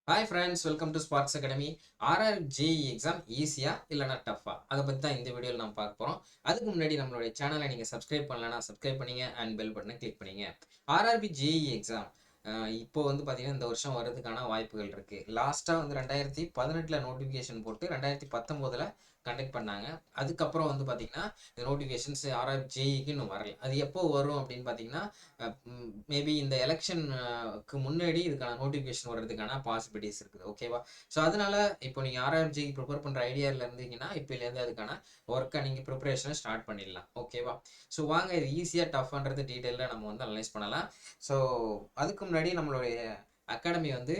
Hi friends, welcome to Sparks academy. RRJE exam ஈஸியா இல்லைனா டஃபா, அதை பற்றி தான் இந்த வீடியோவில் நம்ம பார்க்க போகிறோம். அதுக்கு முன்னாடி நம்மளுடைய சேனலை நீங்கள் சப்ஸ்கிரைப் பண்ணலன்னா சப்ஸ்கிரைப் பண்ணிங்க அண்ட் பெல் பட்டனை கிளிக் பண்ணிங்க. RRB JE எக்ஸாம் இப்போ வந்து பார்த்தீங்கன்னா இந்த வருஷம் வர்றதுக்கான வாய்ப்புகள் இருக்குது. லாஸ்ட்டாக வந்து 2018 நோட்டிஃபிகேஷன் போட்டு 2019 கண்டக்ட் பண்ணாங்க. அதுக்கப்புறம் வந்து பார்த்தீங்கன்னா இந்த நோட்டிஃபிகேஷன்ஸ் RRJEக்கு இன்னும் வரல. அது எப்போ வரும் அப்படின்னு பார்த்தீங்கன்னா மேபி இந்த எலெக்ஷனுக்கு முன்னாடி இதுக்கான நோட்டிஃபிகேஷன் வர்றதுக்கான பாசிபிலிட்டிஸ் இருக்குது. ஓகேவா? ஸோ அதனால இப்போ நீங்கள் RRJக்கு ப்ரிப்பேர் பண்ணுற ஐடியாவில் இருந்தீங்கன்னா இப்போலேருந்து அதுக்கான ஒர்க்கை நீங்கள் ப்ரிப்பரேஷனை ஸ்டார்ட் பண்ணிடலாம். ஓகேவா? ஸோ வாங்க இது ஈஸியாக டஃப்ன்றது டீட்டெயிலாக நம்ம வந்து அனலைஸ் பண்ணலாம். ஸோ அதுக்கு முன்னாடி நம்மளுடைய அகாடமி வந்து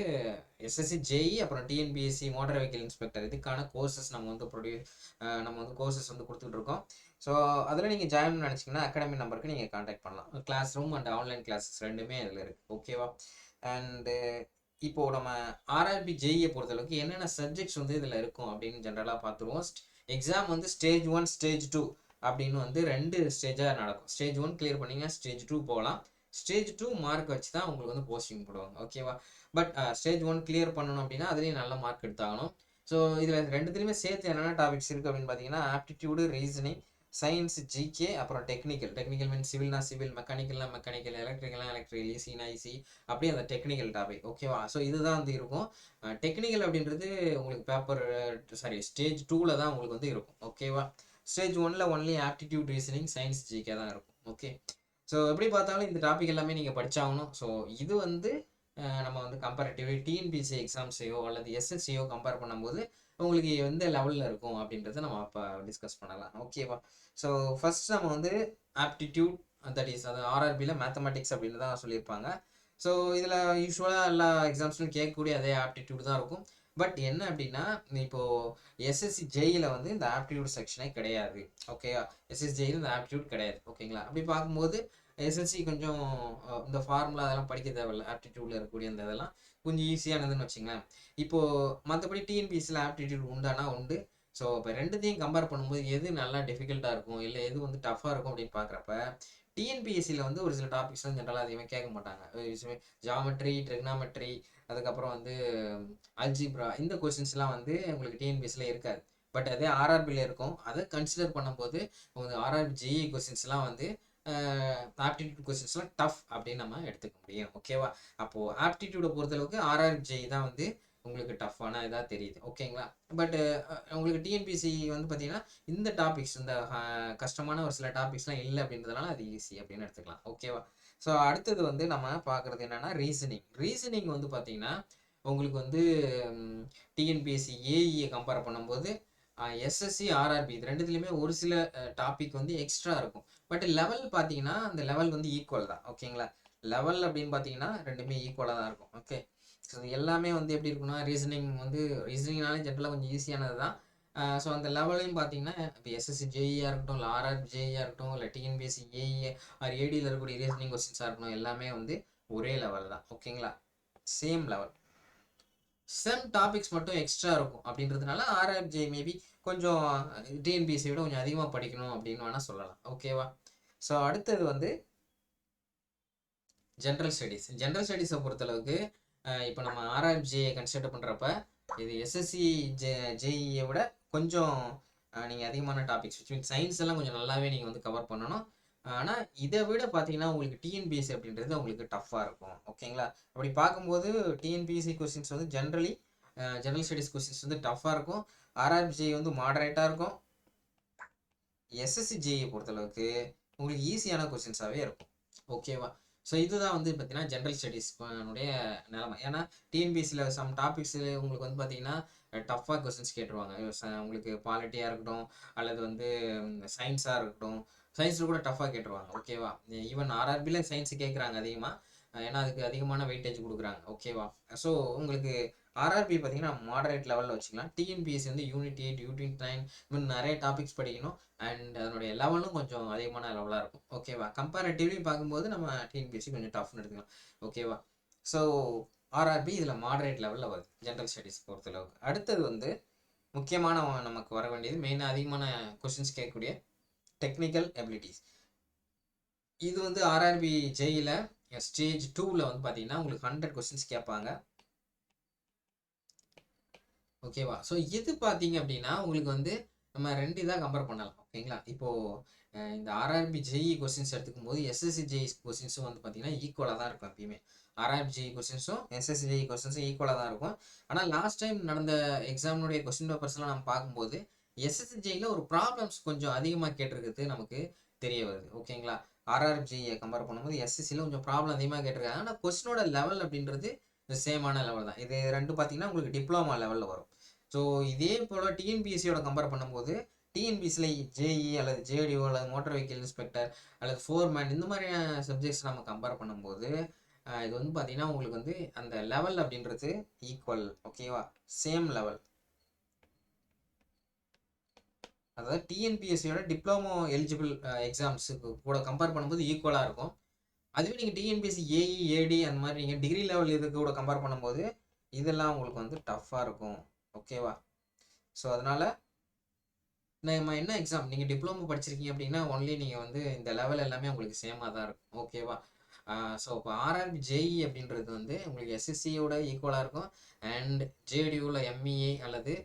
எஸ்எஸ்சி ஜேஇ அப்புறம் டிஎன்பிஎஸ்சி மோட்டார் வெஹிக்கிள் இன்ஸ்பெக்டர் இதுக்கான கோர்சஸ் நம்ம வந்து கோர்சஸ் வந்து கொடுத்துட்டு இருக்கோம். ஸோ அதில் நீங்கள் ஜாயின் பண்ண நினச்சிங்கன்னா அகாடமி நம்பருக்கு நீங்கள் காண்டாக்ட் பண்ணலாம். Classroom and online classes ரெண்டுமே அதில் இருக்குது. ஓகேவா? அண்டு இப்போது நம்ம RRB ஜேஇயை பொறுத்தளவுக்கு என்னென்ன சப்ஜெக்ட்ஸ் வந்து இதில் இருக்கும் அப்படின்னு ஜென்ரலாக பார்த்துருவோம். எக்ஸாம் வந்து ஸ்டேஜ் 1 ஸ்டேஜ் 2 அப்படின்னு வந்து 2 ஸ்டேஜாக நடக்கும். ஸ்டேஜ் 1 கிளியர் பண்ணிங்க, ஸ்டேஜ் 2 போகலாம். ஸ்டேஜ் 2 மார்க் வச்சு தான் உங்களுக்கு வந்து போஸ்டிங் போடுவாங்க. ஓகேவா? பட் ஸ்டேஜ் 1 கிளியர் பண்ணணும் அப்படின்னா அதுலேயும் நல்ல மார்க் எடுத்தாகணும். ஸோ இதில் ரெண்டுத்துலேயுமே சேர்த்து என்னென்ன டாபிக்ஸ் இருக்குது அப்படின்னு பார்த்தீங்கன்னா ஆப்டிடியூடு, ரீசனிங், சயின்ஸ், ஜிகே, அப்புறம் டெக்னிக்கல் மீன்ஸ் சிவில்னா சிவில், மெக்கானிக்கல்னா மெக்கானிக்கல், எலக்ட்ரிக்கல்னா எலக்ட்ரிக்கல், ஈசினா ஈசி, அப்படியே அந்த டெக்னிக்கல் டாபிக். ஓகேவா? ஸோ இதுதான் வந்து இருக்கும். டெக்னிக்கல் அப்படின்றது உங்களுக்கு ஸ்டேஜ் 2ல் தான் உங்களுக்கு வந்து இருக்கும். ஓகேவா? ஸ்டேஜ் 1ல் only aptitude, reasoning, science, GK தான் இருக்கும். ஓகே. ஸோ எப்படி பார்த்தாலும் இந்த டாபிக் எல்லாமே நீங்கள் படிச்சாகணும். ஸோ இது வந்து நம்ம வந்து கம்பேரிட்டிவ்லி டிஎன்பிஎஸ்சி எக்ஸாம்ஸையோ அல்லது எஸ்எஸ்சியோ கம்பேர் பண்ணும்போது உங்களுக்கு எந்த லெவலில் இருக்கும் அப்படின்றத நம்ம அப்போ டிஸ்கஸ் பண்ணலாம். ஓகேவா? ஸோ ஃபர்ஸ்ட் நம்ம வந்து ஆப்டிடியூட், தட் இஸ் அது RRBயில் மேத்தமெட்டிக்ஸ் அப்படின்னு தான் சொல்லியிருப்பாங்க. ஸோ இதில் யூஸ்வலாக எல்லா எக்ஸாம்ஸ்லையும் கேட்கக்கூடிய அதே ஆப்டிடியூட் தான் இருக்கும். பட் என்ன அப்படின்னா இப்போது எஸ்எஸ்சி ஜேஇயில் வந்து இந்த ஆப்டிடியூட் செக்ஷனே கிடையாது. ஓகே, எஸ்எஸ்சி ஜேஇயில் இந்த ஆப்டிடியூட் கிடையாது. ஓகேங்களா? அப்படி பார்க்கும்போது எஸ்எஸ்சி கொஞ்சம் இந்த ஃபார்முலா அதெல்லாம் படிக்க தேவையில்ல. ஆப்டிடியூடில் இருக்கக்கூடிய இந்த இதெல்லாம் கொஞ்சம் ஈஸியானதுன்னு வச்சுங்களேன். இப்போது மற்றபடி டிஎன்பிஎஸ்சியில் ஆப்டிடியூட் உண்டானா உண்டு. ஸோ இப்போ ரெண்டுத்தையும் கம்பேர் பண்ணும்போது எது நல்லா டிஃபிகல்ட்டாக இருக்கும் இல்லை எது வந்து டஃப்பாக இருக்கும் அப்படின்னு பார்க்குறப்ப டிஎன்பிஎஸ்சியில் வந்து ஒரு சில டாபிக்ஸ் வந்து ஜென்ரலாக அதிகமாக கேட்க மாட்டாங்க. ஜாமெட்ரி, ட்ரிக்னாமெட்ரி, அதுக்கப்புறம் வந்து அல்ஜிப்ரா, இந்த கொஸ்டின்ஸ்லாம் வந்து உங்களுக்கு டிஎன்பிஎஸ்சியில் இருக்காது. பட் அதே RRBயில் இருக்கும். அதை கன்சிடர் பண்ணும்போது உங்களுக்கு RRB ஜேஇ கொஸ்டின்ஸ்லாம் வந்து ஆப்டிடியூட் கொஸ்டின்ஸ்லாம் டஃப் அப்படின்னு நம்ம எடுத்துக்க முடியும். ஓகேவா? அப்போது ஆப்டிடியூடை பொறுத்தளவுக்கு RRB ஜேஇ தான் வந்து உங்களுக்கு டஃப்பான இதாக தெரியுது. ஓகேங்களா? பட் உங்களுக்கு டிஎன்பிஎஸ்சி வந்து பார்த்தீங்கன்னா இந்த டாபிக்ஸ் இந்த கஷ்டமான ஒரு சில டாபிக்ஸ்லாம் இல்லை அப்படின்றதுனால அது ஈஸி அப்படின்னு எடுத்துக்கலாம். ஓகேவா? ஸோ அடுத்தது வந்து நம்ம பார்க்குறது என்னென்னா ரீசனிங் வந்து பார்த்தீங்கன்னா உங்களுக்கு வந்து டிஎன்பிஎஸ்சி ஏஇயை கம்பேர் பண்ணும்போது எஸ்எஸ்சி RRB இது ரெண்டுத்துலேயுமே ஒரு சில டாபிக் வந்து எக்ஸ்ட்ரா இருக்கும். பட் லெவல் பார்த்தீங்கன்னா அந்த லெவல் வந்து ஈக்குவல் தான். ஓகேங்களா? லெவல் அப்படின்னு பார்த்தீங்கன்னா ரெண்டுமே ஈக்குவலாக தான் இருக்கும். ஓகே. ஸோ எல்லாமே வந்து எப்படி இருக்குன்னா ரீசனிங்னாலே ஜென்ரலாக கொஞ்சம் ஈஸியானது தான். ஸோ அந்த லெவலையும் பார்த்தீங்கன்னா இப்போ எஸ்எஸ்சி ஜேஇயாக இருக்கட்டும், இல்லை RRB ஜேஇயாக இருக்கட்டும், இல்லை டிஎன்பிஎஸ்சி ஏஇ ஆர் ஏடியில் இருக்கக்கூடிய ரீசனிங் கொஸ்டின்ஸாக இருக்கட்டும், எல்லாமே வந்து ஒரே லெவல் தான். ஓகேங்களா? Same level. சம் டாபிக்ஸ் மட்டும் எக்ஸ்ட்ரா இருக்கும் அப்படின்றதுனால RRB மேபி கொஞ்சம் டிஎன்பிஎஸ்சி விட கொஞ்சம் அதிகமாக படிக்கணும் அப்படின்னு வேணால் சொல்லலாம். ஓகேவா? ஸோ அடுத்தது வந்து ஜென்ரல் ஸ்டடீஸை பொறுத்தளவுக்கு இப்போ நம்ம RRB ஜேஇயை கன்சிடர் பண்ணுறப்ப இது எஸ்எஸ்சி ஜேஇயை விட கொஞ்சம் நீங்கள் அதிகமான டாபிக்ஸ் சயின்ஸ் எல்லாம் கொஞ்சம் நல்லாவே நீங்கள் வந்து கவர் பண்ணணும். ஆனால் இதை விட பார்த்தீங்கன்னா உங்களுக்கு டிஎன்பிஎஸ்சி அப்படின்றது உங்களுக்கு டஃப்பாக இருக்கும். ஓகேங்களா? அப்படி பார்க்கும்போது டிஎன்பிஎஸ்சி கொஸ்டின்ஸ் வந்து ஜென்ரல் ஸ்டடீஸ் கொஸ்டின்ஸ் வந்து டஃப்பாக இருக்கும். RRB ஜேஇ வந்து மாடரேட்டாக இருக்கும். எஸ்எஸ்சி ஜேஇயை பொறுத்தளவுக்கு உங்களுக்கு ஈஸியான கொஸ்டின்ஸாகவே இருக்கும். ஓகேவா? ஸோ இதுதான் வந்து பார்த்தீங்கன்னா ஜென்ரல் ஸ்டடீஸ்னுடைய நிலைமை. ஏன்னா டிஎன்பிஎஸ்சியில் சம் டாபிக்ஸில் உங்களுக்கு வந்து பார்த்தீங்கன்னா டஃப்பாக கொஸ்டின்ஸ் கேட்டுருவாங்க. உங்களுக்கு பாலிட்டியாக இருக்கட்டும் அல்லது வந்து சயின்ஸாக இருக்கட்டும், சயின்ஸில் கூட டஃப்பாக கேட்டுருவாங்க. ஓகேவா? ஈவன் RRBயில் சயின்ஸ் கேட்குறாங்க அதிகமாக. ஏன்னா அதுக்கு அதிகமான வெயிட்டேஜ் கொடுக்குறாங்க. ஓகேவா? ஸோ உங்களுக்கு RRB பார்த்தீங்கன்னா மாடரேட் லெவலில் வச்சுக்கலாம். டிஎன்பிஎஸ்சி வந்து யூனிட் 8, யூனிட் 9 இன்னும் நிறைய டாபிக்ஸ் படிக்கணும். அண்ட் அதனுடைய லெவலும் கொஞ்சம் அதிகமான லெவலாக இருக்கும். ஓகேவா? கம்பேரிட்டிவ்லி பார்க்கும்போது நம்ம டிஎன்பிஎஸ்சி கொஞ்சம் டஃப்னு எடுத்துக்கலாம். ஓகேவா? ஸோ RRB இதில் மாடரேட் லெவலில் வருது ஜென்ரல் ஸ்டடீஸ் பொறுத்தளவுக்கு. அடுத்தது வந்து முக்கியமான நமக்கு வர வேண்டியது மெயினாக அதிகமான கொஸ்டின்ஸ் கேட்கக்கூடிய டெக்னிக்கல் எபிலிட்டிஸ். இது வந்து RRB ஜேஇயில் ஸ்டேஜ் 2வில் வந்து பார்த்தீங்கன்னா உங்களுக்கு 100 கொஸ்டின்ஸ் கேட்பாங்க. ஓகேவா? ஸோ இது பார்த்தீங்க அப்படின்னா, உங்களுக்கு வந்து நம்ம 2 இதா கம்பேர் பண்ணலாம். ஓகேங்களா? இப்போ இந்த ஆர்ஆர்பி ஜேஇ கொஸ்டின்ஸ் எடுத்துக்கும்போது, எஸ்எஸ்சி ஜேஇ கொஸ்டின்ஸும் வந்து பார்த்தீங்கன்னா, ஈக்குவலா தான் இருக்கும் எப்பயுமே. ஆர்ஆர்பி ஜேஇ கொஸ்டின்ஸும், எஸ்எஸ்சி ஜேஇ கொஸ்டின்ஸும் ஈக்குவலா தான் இருக்கும். ஆனா லாஸ்ட் டைம் நடந்த எக்ஸாமினுடைய கொஸ்டின் பேப்பர்ஸ்லாம் நம்ம பார்க்கும்போது, எஸ்எஸ்சி ஜேஇல ஒரு ப்ராப்ளம்ஸ் கொஞ்சம் அதிகமா கேட்டிருக்கிறது நமக்கு தெரிய வருது. ஓகேங்களா? ஆர்ஆர்பி ஜேஇய கம்பேர் பண்ணும்போது, எஸ்எஸ்சில கொஞ்சம் ப்ராப்ளம் அதிகமா கேட்டிருக்காங்க. ஆனா கொஸ்டினோட லெவல் அப்படின்றது சேமான லெவல் தான். இது 2 பார்த்தீங்கன்னா, உங்களுக்கு டிப்ளோமா லெவல்ல வரும். ஸோ இதே போல டிஎன்பிஎஸ்சியோட கம்பேர் பண்ணும்போது, டிஎன்பிஎஸ்சில ஜேஇ அல்லது ஜேடிஓ அல்லது மோட்டார் வெஹிக்கிள் இன்ஸ்பெக்டர் அல்லது ஃபோர்மேன் இந்த மாதிரியான சப்ஜெக்ட்ஸ் நம்ம கம்பேர் பண்ணும்போது, இது வந்து பார்த்தீங்கன்னா, உங்களுக்கு வந்து அந்த லெவல் அப்படின்றது ஈக்குவல். ஓகேவா? Same level. அதாவது டிஎன்பிஎஸ்சியோட டிப்ளமோ எலிஜிபிள் எக்ஸாம்ஸுக்கு கூட கம்பேர் பண்ணும்போது ஈக்குவலாக இருக்கும். அதுவே நீங்கள் டிஎன்பிஎஸ்சி ஏஇ ஏடி அந்த மாதிரி நீங்கள் டிகிரி லெவல் இதுக்கு கூட கம்பேர் பண்ணும்போது இதெல்லாம் உங்களுக்கு வந்து டஃப்பாக இருக்கும். ஓகேவா? ஸோ அதனால் நம்ம என்ன எக்ஸாம் நீங்கள் டிப்ளமோ படிச்சிருக்கீங்க அப்படின்னா ஒன்லி நீங்கள் வந்து இந்த லெவல் எல்லாமே உங்களுக்கு சேமாக தான் இருக்கும். ஓகேவா? ஸோ இப்போ ஆர்ஆர்பி ஜேஇ அப்படின்றது வந்து உங்களுக்கு எஸ்எஸ்சியோட ஈக்குவலாக இருக்கும். அண்ட் ஜேடியூவில் எம்இஏ அல்லது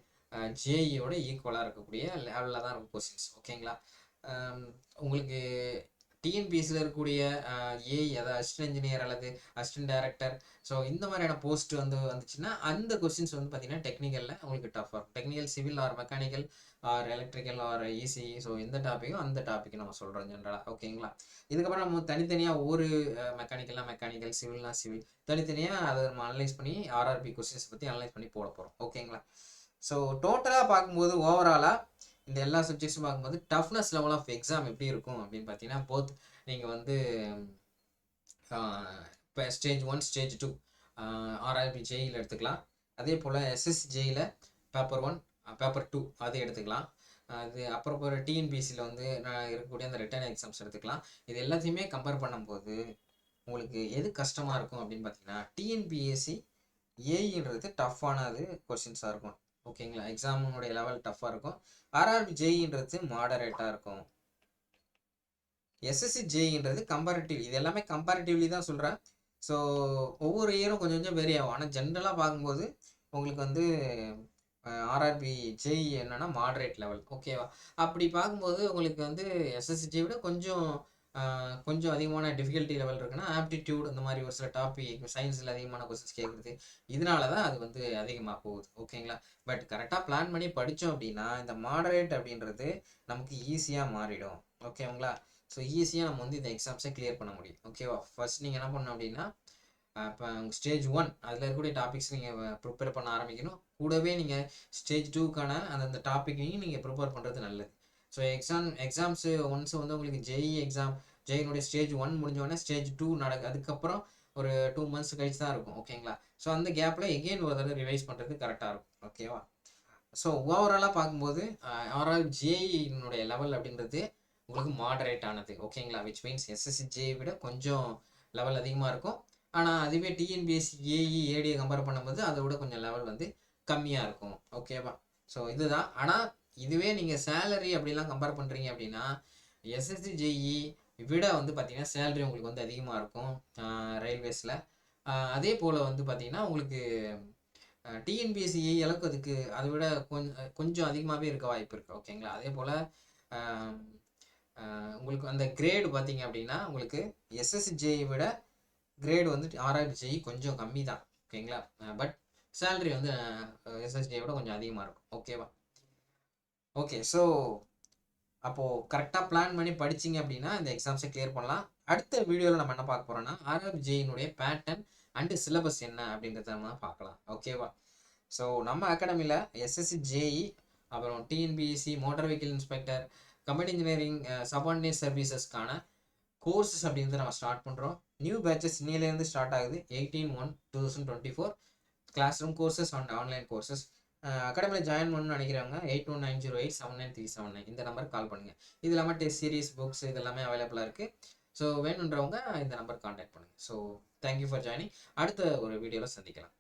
ஜேஇயோட ஈக்குவலாக இருக்கக்கூடிய லெவலில் தான் இருக்கும் கொஸ்டின்ஸ். ஓகேங்களா? உங்களுக்கு டிஎன்பிஎஸ்சியில் இருக்கக்கூடிய ஏஇ அதாவது அசிஸ்டன்ட் இன்ஜினியர் அல்லது அசிஸ்டன்ட் டைரக்டர், ஸோ இந்த மாதிரியான போஸ்ட் வந்து வந்துச்சுன்னா அந்த கொஸ்டின்ஸ் வந்து பார்த்தீங்கன்னா டெக்னிக்கலில் உங்களுக்கு டஃப்பாக இருக்கும். Technical civil R mechanical R electrical R ECE, so எந்த டாப்பிக்கோ அந்த டாபிக் நம்ம சொல்கிறோம் ஜென்ரலாக. ஓகேங்களா? இதுக்கப்புறம் நம்ம தனித்தனியாக ஒவ்வொரு மெக்கானிக்கல், சிவில்னா சிவில் தனித்தனியாக அதை நம்ம அனலைஸ் பண்ணி ஆர்ஆர்பி கொஸ்டின்ஸ் பற்றி அனலைஸ் பண்ணி போட போகிறோம். ஓகேங்களா? ஸோ டோட்டலாக பார்க்கும்போது ஓவராலாக இந்த எல்லா சப்ஜெக்ட்ஸும் பார்க்கும்போது டஃப்னஸ் லெவல் ஆஃப் எக்ஸாம் எப்படி இருக்கும் அப்படின்னு பார்த்தீங்கன்னா, போத் நீங்கள் வந்து இப்போ ஸ்டேஜ் 1 ஸ்டேஜ் 2 ஆர்ஆர்பி ஜேஇயில் எடுத்துக்கலாம். அதே போல் எஸ்எஸ்சி ஜேஇயில் பேப்பர் 1 பேப்பர் 2 அது எடுத்துக்கலாம். அது அப்புறம் ஒரு டிஎன்பிஎஸ்சியில் வந்து இருக்கக்கூடிய அந்த ரிட்டன் எக்ஸாம்ஸ் எடுத்துக்கலாம். இது எல்லாத்தையுமே கம்பேர் பண்ணும்போது உங்களுக்கு எது கஷ்டமாக இருக்கும் அப்படின்னு பார்த்தீங்கன்னா, டிஎன்பிஎஸ்சி ஏஇன்றது டஃப்பானது கொஸ்டின்ஸாக இருக்கும். ஓகேங்களா? எக்ஸாமுடைய லெவல் டஃப்பாக இருக்கும். ஆர்ஆர்பி ஜேஇன்றது மாடரேட்டாக இருக்கும். எஸ்எஸ்சி ஜேஇன்றது கம்பேரிட்டிவ். இது எல்லாமே கம்பேரிட்டிவ்லி தான் சொல்கிறேன். ஸோ ஒவ்வொரு இயரும் கொஞ்சம் கொஞ்சம் வேரி ஆகும். ஆனால் ஜென்ரலாக பார்க்கும்போது உங்களுக்கு வந்து ஆர்ஆர்பி ஜேஇ என்னன்னா மாடரேட் லெவல். ஓகேவா? அப்படி பார்க்கும்போது உங்களுக்கு வந்து எஸ்எஸ்சி ஜேஇ விட கொஞ்சம் அதிகமான டிஃபிகல்ட்டி லெவல் இருக்குன்னா ஆப்டிடியூட் இந்த மாதிரி ஒரு சில டாபிக் சயின்ஸில் அதிகமான கொஸ்டின்ஸ் கேட்குறது, இதனால தான் அது வந்து அதிகமாக போகுது. ஓகேங்களா? பட் கரெக்டாக பிளான் பண்ணி படித்தோம் அப்படின்னா இந்த மாடரேட் அப்படின்றது நமக்கு ஈஸியாக மாறிடும். ஓகேங்களா? ஸோ ஈஸியாக நம்ம வந்து இந்த எக்ஸாம்ஸை கிளியர் பண்ண முடியும். ஓகேவா? ஃபர்ஸ்ட் நீங்கள் என்ன பண்ணணும் அப்படின்னா, இப்போ ஸ்டேஜ் 1 அதில் இருக்கக்கூடிய டாபிக்ஸ் நீங்கள் ப்ரிப்பேர் பண்ண ஆரம்பிக்கணும். கூடவே நீங்கள் ஸ்டேஜ் 2க்கான அந்த டாப்பிக்கையும் நீங்கள் ப்ரிப்பேர் பண்ணுறது நல்லது. ஸோ எக்ஸாம்ஸ் ஒன்ஸ் வந்து உங்களுக்கு ஜேஇனுடைய ஸ்டேஜ் 1 முடிஞ்சோடனே ஸ்டேஜ் 2 அதுக்கப்புறம் ஒரு 2 months கழிச்சு தான் இருக்கும். ஓகேங்களா? ஸோ அந்த கேப்பில் எகெயின் ஒரு தடவை ரிவைஸ் பண்ணுறது கரெக்டாக இருக்கும். ஓகேவா? ஸோ ஓவராலாக பார்க்கும்போது ஆர்ஆர்பி ஜேஇனுடைய லெவல் அப்படின்றது உங்களுக்கு மாடரேட் ஆனது. ஓகேங்களா? விச் மீன்ஸ் எஸ்எஸ்சி ஜேஇ விட கொஞ்சம் லெவல் அதிகமாக இருக்கும். ஆனால் அதுவே டிஎன்பிஎஸ்சி ஏஇ ஏடியை கம்பேர் பண்ணும்போது அதை விட கொஞ்சம் லெவல் வந்து கம்மியாக இருக்கும். ஓகேவா? ஸோ இதுதான். ஆனால் இதுவே நீங்கள் சேலரி அப்படிலாம் கம்பேர் பண்ணுறீங்க அப்படின்னா எஸ்எஸ்சி ஜேஇ விட வந்து பார்த்தீங்கன்னா சேலரி உங்களுக்கு வந்து அதிகமாக இருக்கும் ரயில்வேஸில். அதே போல் வந்து பார்த்தீங்கன்னா உங்களுக்கு டிஎன்பிஎஸ்சி ஏஇ அளவுக்கு அதுக்கு அதை விட கொஞ்சம் அதிகமாகவே இருக்க வாய்ப்பு இருக்குது. ஓகேங்களா? அதே போல் உங்களுக்கு அந்த கிரேடு பார்த்தீங்க அப்படின்னா உங்களுக்கு எஸ்எஸ்சி ஜேஇ விட கிரேடு வந்து ஆர்ஆர்பி ஜேஇ கொஞ்சம் கம்மி தான். ஓகேங்களா? பட் சேலரி வந்து எஸ்எஸ்சியை விட கொஞ்சம் அதிகமாக இருக்கும். ஓகேவா? ஓகே. ஸோ அப்போது கரெக்டாக பிளான் பண்ணி படிச்சிங்க அப்படின்னா இந்த எக்ஸாம்ஸை கிளியர் பண்ணலாம். அடுத்த வீடியோவில் நம்ம என்ன பார்க்க போகிறோம்னா ஆர்ஆர்பி ஜேஇனுடைய பேட்டர்ன் அண்டு சிலபஸ் என்ன அப்படின்றத நம்ம பார்க்கலாம். ஓகேவா? ஸோ நம்ம அகாடமியில் எஸ்எஸ்சி ஜேஇ அப்புறம் TNPSC motor vehicle inspector combined engineering subordinate சர்வீசஸ்க்கான கோர்சஸ் அப்படின்றத நம்ம ஸ்டார்ட் பண்ணுறோம். நியூ பேட்சஸ் இன்னிலேருந்து ஸ்டார்ட் ஆகுது. 18/1/2024 classroom courses and online courses. அகாடமியில் ஜாயின் பண்ணணும்னு நினைக்கிறவங்க 8190879379 இந்த நம்பருக்கு கால் பண்ணுங்கள். இது இல்லாமல் டெஸ்ட் சீரிஸ் புக்ஸ் இது எல்லாமே அவைலபிளாக இருக்குது. ஸோ வேணுன்றவங்க இந்த நம்பருக்கு கான்டாக்ட் பண்ணுங்கள். So thank you for joining. அடுத்த ஒரு வீடியோவில் சந்திக்கலாம்.